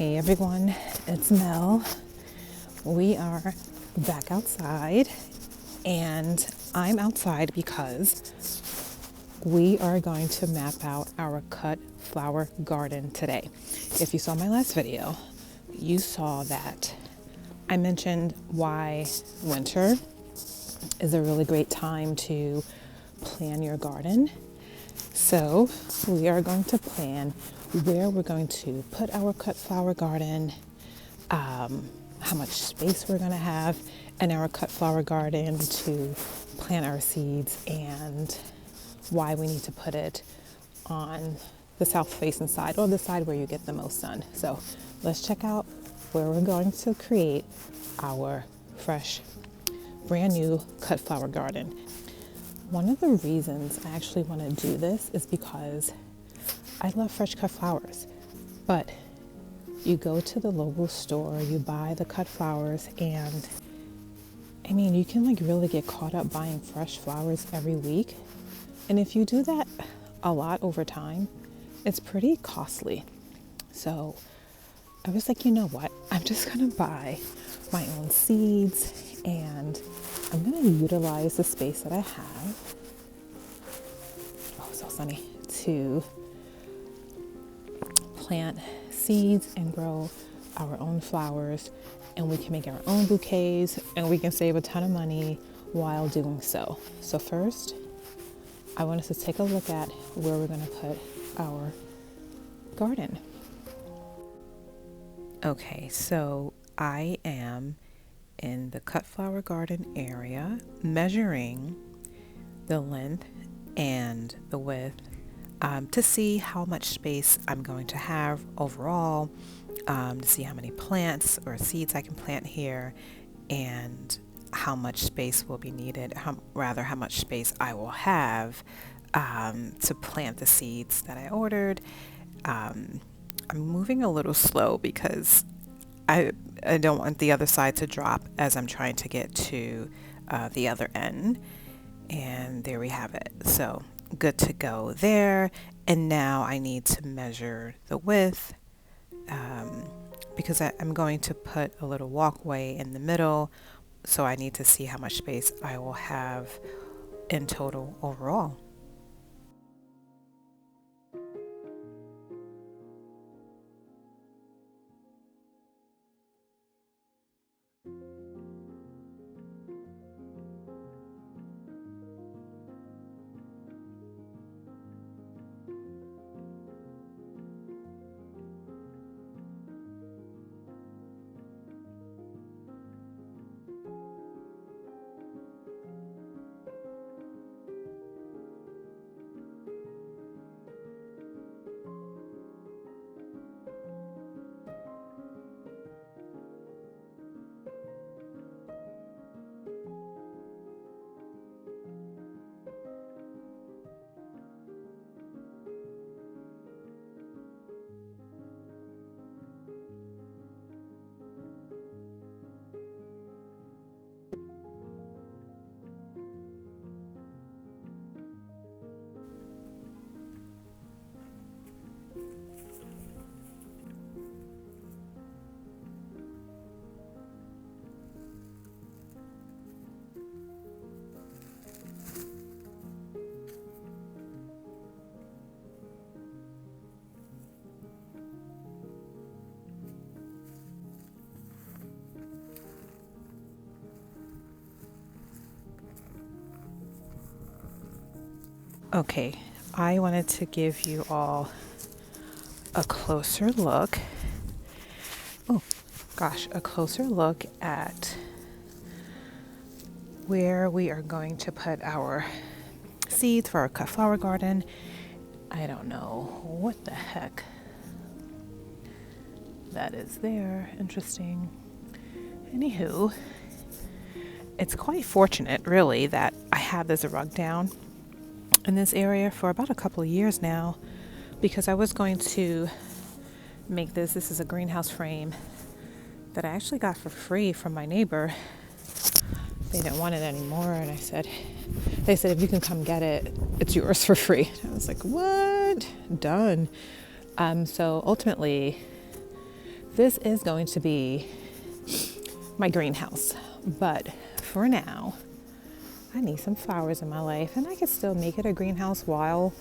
Hey everyone, it's Mel. We are back outside, and I'm outside because we are going to map out our cut flower garden today. If you saw my last video, you saw that I mentioned why winter is a really great time to plan your garden. So we are going to plan where we're going to put our cut flower garden, how much space we're going to have in our cut flower garden to plant our seeds, and why we need to put it on the south facing side, or the side where you get the most sun. So let's check out where we're going to create our fresh, brand new cut flower garden. One of the reasons I actually want to do this is because I love fresh cut flowers, but you go to the local store, you buy the cut flowers, and I mean, you can really get caught up buying fresh flowers every week. And if you do that a lot over time, it's pretty costly. So I was like, you know what? I'm just going to buy my own seeds, and I'm going to utilize the space that I have. Oh, so sunny. To plant seeds and grow our own flowers, and we can make our own bouquets, and we can save a ton of money while doing so. So first, I want us to take a look at where we're going to put our garden. Okay, so I am in the cut flower garden area, measuring the length and the width to see how much space I'm going to have overall, to see how many plants or seeds I can plant here, and how much space will be needed, how much space I will have to plant the seeds that I ordered. I'm moving a little slow because I don't want the other side to drop as I'm trying to get to the other end. And there we have it. So good to go there. And now I need to measure the width because I'm going to put a little walkway in the middle. So I need to see how much space I will have in total overall. Okay, I wanted to give you all a closer look. Oh gosh, a closer look at where we are going to put our seeds for our cut flower garden. I don't know what the heck that is there. Interesting. Anywho, it's quite fortunate really that I have this rug down in this area for about a couple of years now, because I was going to make this is a greenhouse frame that I actually got for free from my neighbor. They didn't want it anymore, and they said, if you can come get it, it's yours for free. I was like, what? Done. So ultimately this is going to be my greenhouse, but for now, I need some flowers in my life, and I can still make it a greenhouse while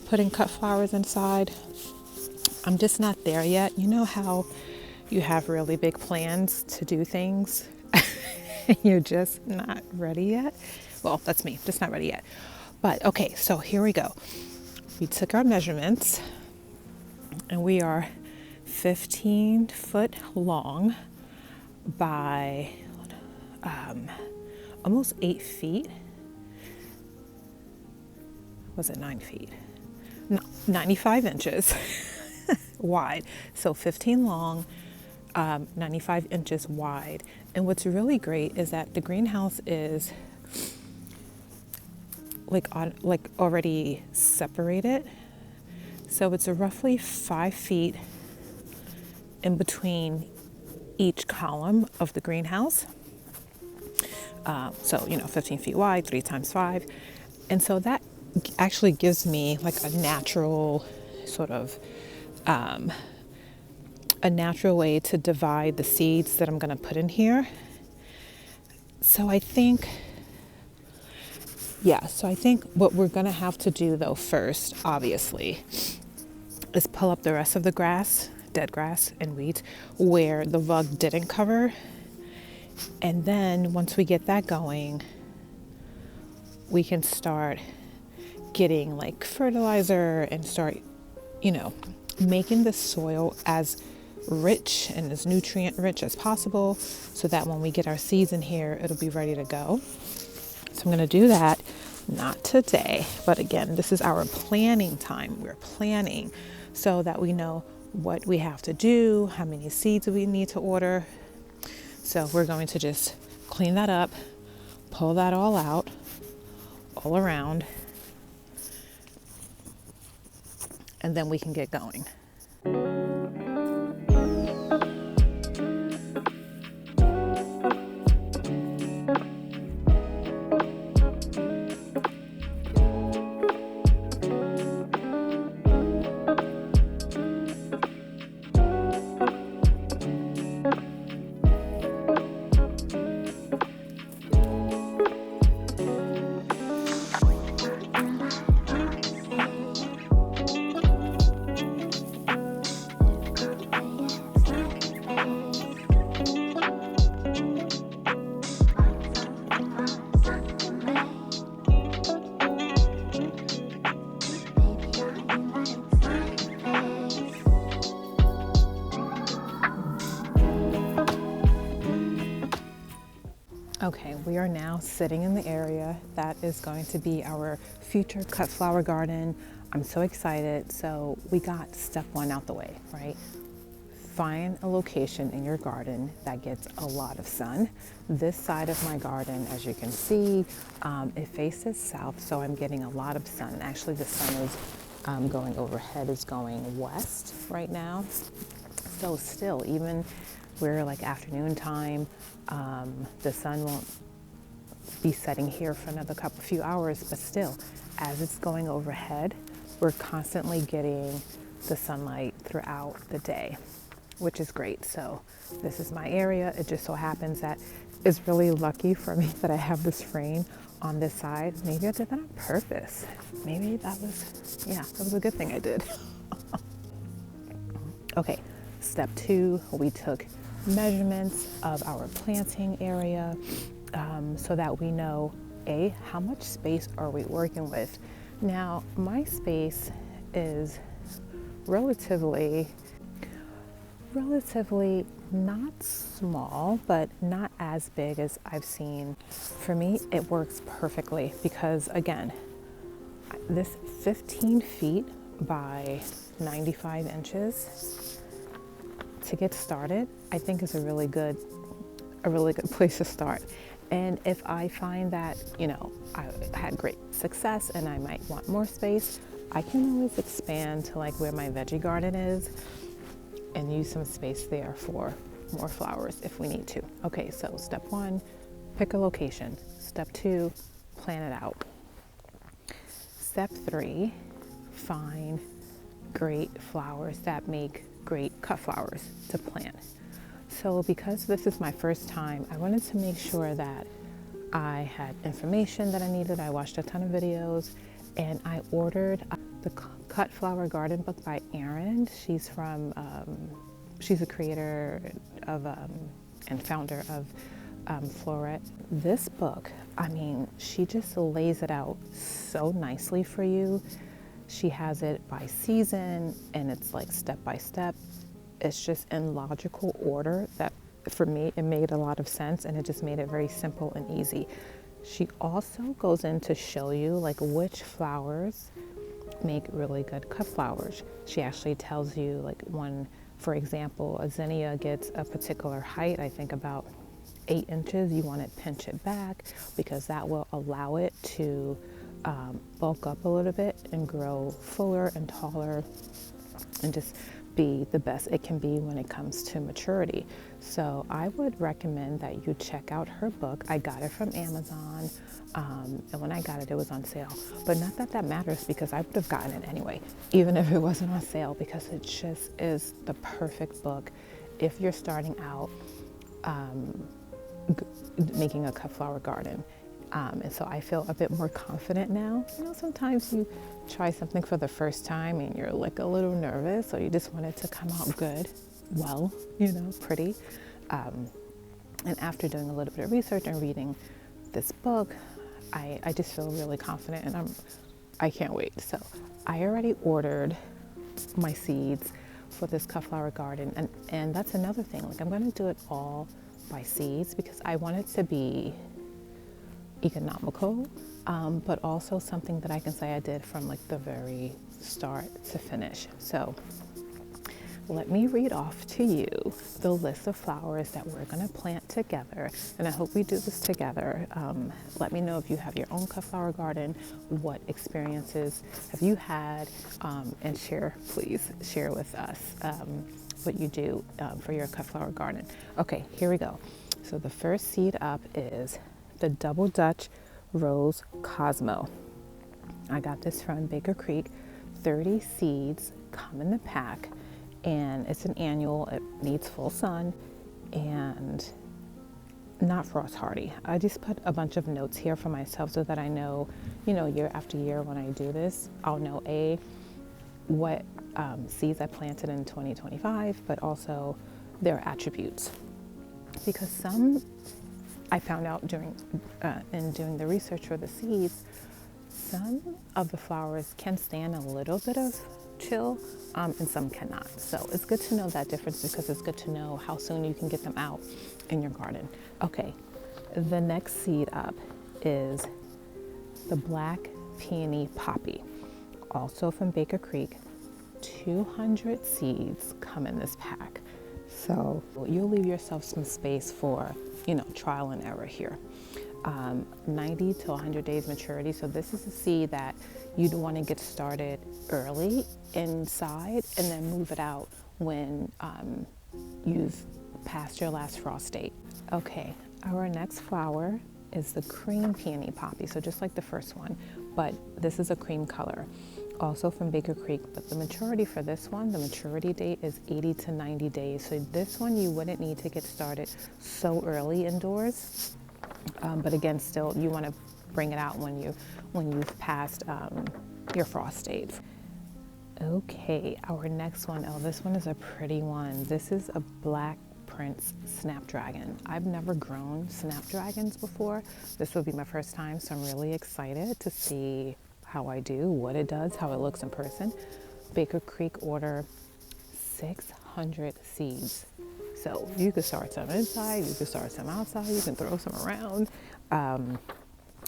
putting cut flowers inside. I'm just not there yet. You know how you have really big plans to do things and you're just not ready yet? Well, that's me, just not ready yet. But okay, so here we go. We took our measurements and we are 15 foot long by almost 8 feet. Was it 9 feet? No, 95 inches wide. So 15 long, 95 inches wide. And what's really great is that the greenhouse is like already separated. So it's a roughly 5 feet in between each column of the greenhouse. So, 15 feet wide, 3 times 5. And so that actually gives me like a natural sort of, a natural way to divide the seeds that I'm going to put in here. So I think what we're going to have to do though first, obviously, is pull up the rest of the grass, dead grass and weeds, where the rug didn't cover. And then once we get that going, we can start getting like fertilizer and start, making the soil as rich and as nutrient rich as possible so that when we get our seeds in here, it'll be ready to go. So I'm going to do that, not today, but again, this is our planning time. We're planning so that we know what we have to do, how many seeds we need to order. So we're going to just clean that up, pull that all out, all around, and then we can get going. Okay, we are now sitting in the area that is going to be our future cut flower garden. I'm so excited. So we got step one out the way, right? Find a location in your garden that gets a lot of sun. This side of my garden, as you can see, it faces south, so I'm getting a lot of sun. Actually, the sun is going overhead, is going west right now. So still, even we're like afternoon time, the sun won't be setting here for another few hours, but still, as it's going overhead, we're constantly getting the sunlight throughout the day, which is great. So this is my area. It just so happens that it's really lucky for me that I have this frame on this side. Maybe I did that on purpose. Maybe that was a good thing I did. Okay, step two, we took measurements of our planting area so that we know, how much space are we working with? Now, my space is relatively not small, but not as big as I've seen. For me, it works perfectly because, again, this 15 feet by 95 inches to get started, I think is a really good place to start. And if I find that, I had great success and I might want more space, I can always expand to like where my veggie garden is and use some space there for more flowers if we need to. Okay, so step one, pick a location. Step two, plan it out. Step three, find great flowers that make great cut flowers to plant. So because this is my first time, I wanted to make sure that I had information that I needed. I watched a ton of videos, and I ordered the Cut Flower Garden book by Erin. She's from, she's a creator of and founder of Floret. This book, I mean, she just lays it out so nicely for you. She has it by season, and it's like step by step. It's just in logical order that for me, it made a lot of sense, and it just made it very simple and easy. She also goes in to show you like which flowers make really good cut flowers. She actually tells you like when, for example, a zinnia gets a particular height, I think about 8 inches, you want to pinch it back because that will allow it to bulk up a little bit and grow fuller and taller and just be the best it can be when it comes to maturity. So I would recommend that you check out her book. I got it from Amazon, and when I got it, it was on sale. But not that that matters, because I would have gotten it anyway, even if it wasn't on sale, because it just is the perfect book if you're starting out making a cut flower garden. And so I feel a bit more confident now. You know, sometimes you try something for the first time and you're like a little nervous, or you just want it to come out good, well, you know, pretty. And after doing a little bit of research and reading this book, I just feel really confident, and I can't wait. So I already ordered my seeds for this cut flower garden, and that's another thing. Like, I'm going to do it all by seeds because I want it to be economical, but also something that I can say I did from like the very start to finish. So let me read off to you the list of flowers that we're going to plant together, and I hope we do this together. Let me know if you have your own cut flower garden, what experiences have you had, and please share with us what you do for your cut flower garden. Okay, here we go. So the first seed up is the Double Dutch Rose Cosmo. I got this from Baker Creek. 30 seeds come in the pack, and it's an annual. It needs full sun and not frost hardy. I just put a bunch of notes here for myself so that I know, you know, year after year when I do this, I'll know what seeds I planted in 2025, but also their attributes. Because some, I found out in doing the research for the seeds, some of the flowers can stand a little bit of chill, and some cannot. So it's good to know that difference, because it's good to know how soon you can get them out in your garden. Okay, the next seed up is the Black Peony Poppy, also from Baker Creek. 200 seeds come in this pack. So you'll leave yourself some space for, you know, trial and error here. 90 to 100 days maturity. So this is a seed that you'd want to get started early inside and then move it out when you've passed your last frost date. Okay, our next flower is the Cream Peony Poppy. So just like the first one, but this is a cream color. Also from Baker Creek, but the maturity for this one, the maturity date is 80 to 90 days. So this one you wouldn't need to get started so early indoors. But again, still you want to bring it out when you've passed your frost date. Okay, our next one, oh, this one is a pretty one. This is a Black Prince Snapdragon. I've never grown snapdragons before. This will be my first time, so I'm really excited to see how I do, what it does, how it looks in person. Baker Creek order 600 seeds. So you could start some inside, you could start some outside, you can throw some around.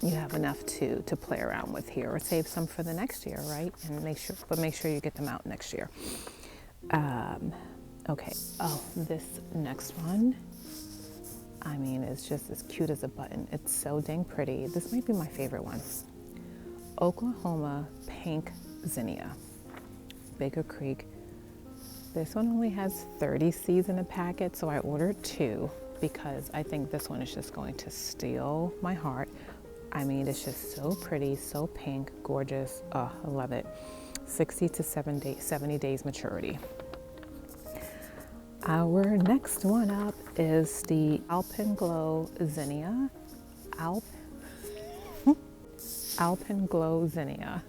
You have enough to play around with here, or save some for the next year, right? And make sure you get them out next year. Okay, oh, this next one, I mean, it's just as cute as a button. It's so dang pretty. This might be my favorite one. Oklahoma Pink Zinnia, Baker Creek. This one only has 30 seeds in a packet, so I ordered 2 because I think this one is just going to steal my heart. I mean, it's just so pretty, so pink, gorgeous. Oh, I love it. 60 to 70 days maturity. Our next one up is the Alpenglow Zinnia. Alpenglow Zinnia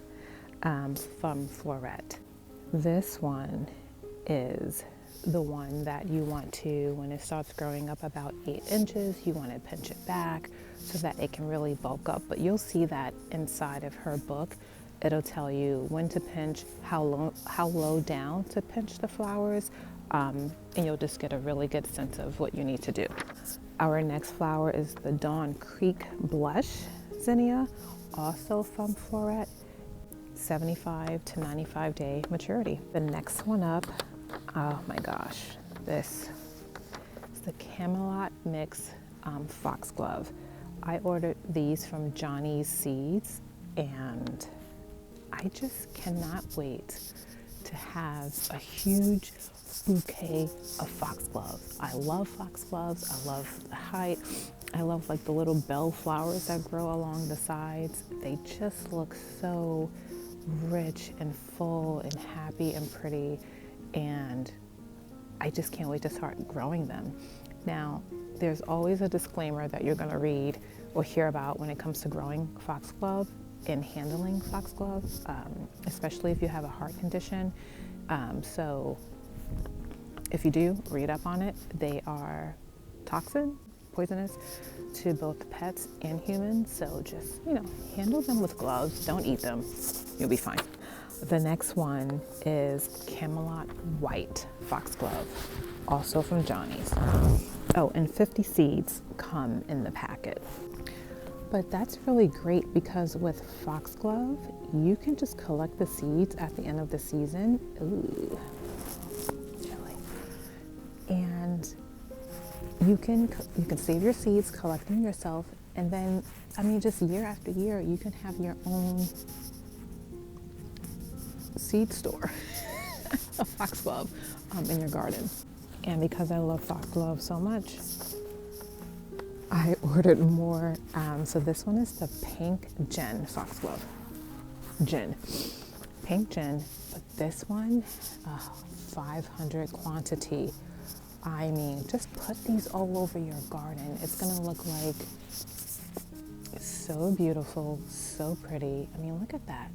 from Floret. This one is the one that you want to, when it starts growing up about 8 inches, you want to pinch it back so that it can really bulk up. But you'll see that inside of her book, it'll tell you when to pinch, how low down to pinch the flowers, and you'll just get a really good sense of what you need to do. Our next flower is the Dawn Creek Blush Zinnia, also from Floret, 75 to 95 day maturity. The next one up, oh my gosh, this is the Camelot Mix Foxglove. I ordered these from Johnny's Seeds, and I just cannot wait to have a huge bouquet of foxgloves. I love foxgloves. I love the height. I love like the little bell flowers that grow along the sides. They just look so rich and full and happy and pretty, and I just can't wait to start growing them. Now, there's always a disclaimer that you're going to read or hear about when it comes to growing foxglove and handling foxglove, especially if you have a heart condition. So if you do, read up on it. They are poisonous to both pets and humans. So just, handle them with gloves. Don't eat them. You'll be fine. The next one is Camelot White Foxglove, also from Johnny's. Oh, and 50 seeds come in the packet. But that's really great because with foxglove, you can just collect the seeds at the end of the season. Ooh, chilly. And you can save your seeds, collect them yourself, and then, just year after year, you can have your own seed store of foxglove in your garden. And because I love foxglove so much, I ordered more. So this one is the Pink Gin Foxglove. Pink Gin, but this one, 500 quantity. Just put these all over your garden. It's gonna look like so beautiful, so pretty. Look at that.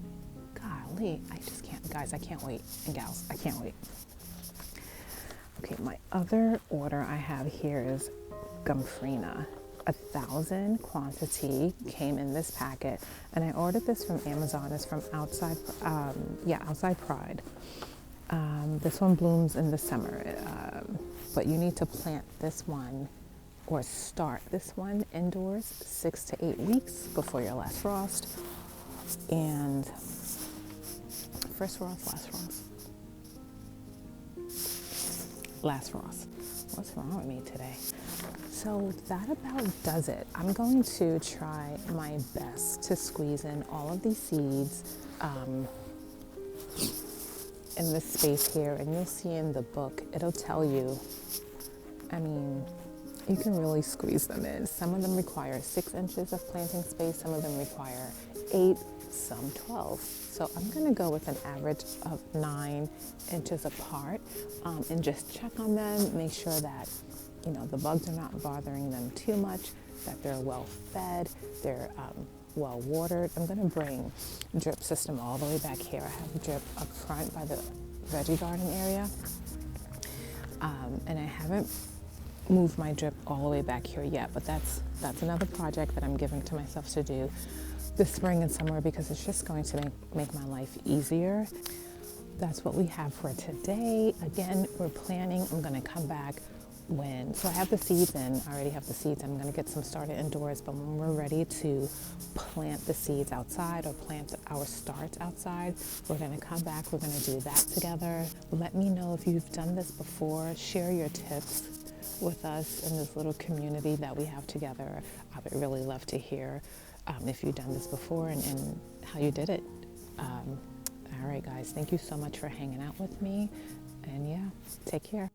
Golly, I just can't, guys, I can't wait. And gals, I can't wait. Okay, my other order I have here is Gomphrena. 1,000 quantity came in this packet, and I ordered this from Amazon. It's from Outside Pride. This one blooms in the summer, but you need to plant this one or start this one indoors 6 to 8 weeks before your last frost. And first frost, last frost. What's wrong with me today? So that about does it. I'm going to try my best to squeeze in all of these seeds in this space here, and you'll see in the book, it'll tell you, you can really squeeze them in. Some of them require 6 inches of planting space, some of them require 8, some 12. So I'm gonna go with an average of 9 inches apart, and just check on them, make sure that the bugs are not bothering them too much, that they're well fed, they're well watered. I'm gonna bring drip system all the way back here. I have a drip up front by the veggie garden area, and I haven't moved my drip all the way back here yet, but that's another project that I'm giving to myself to do this spring and summer, because it's just going to make my life easier. That's what we have for today. Again, we're planning, I'm gonna come back so I have the seeds in, I already have the seeds. I'm gonna get some started indoors, but when we're ready to plant the seeds outside or plant our starts outside, we're gonna come back, we're gonna do that together. Let me know if you've done this before. Share your tips with us in this little community that we have together. I would really love to hear if you've done this before and how you did it. All right, guys, thank you so much for hanging out with me. And yeah, take care.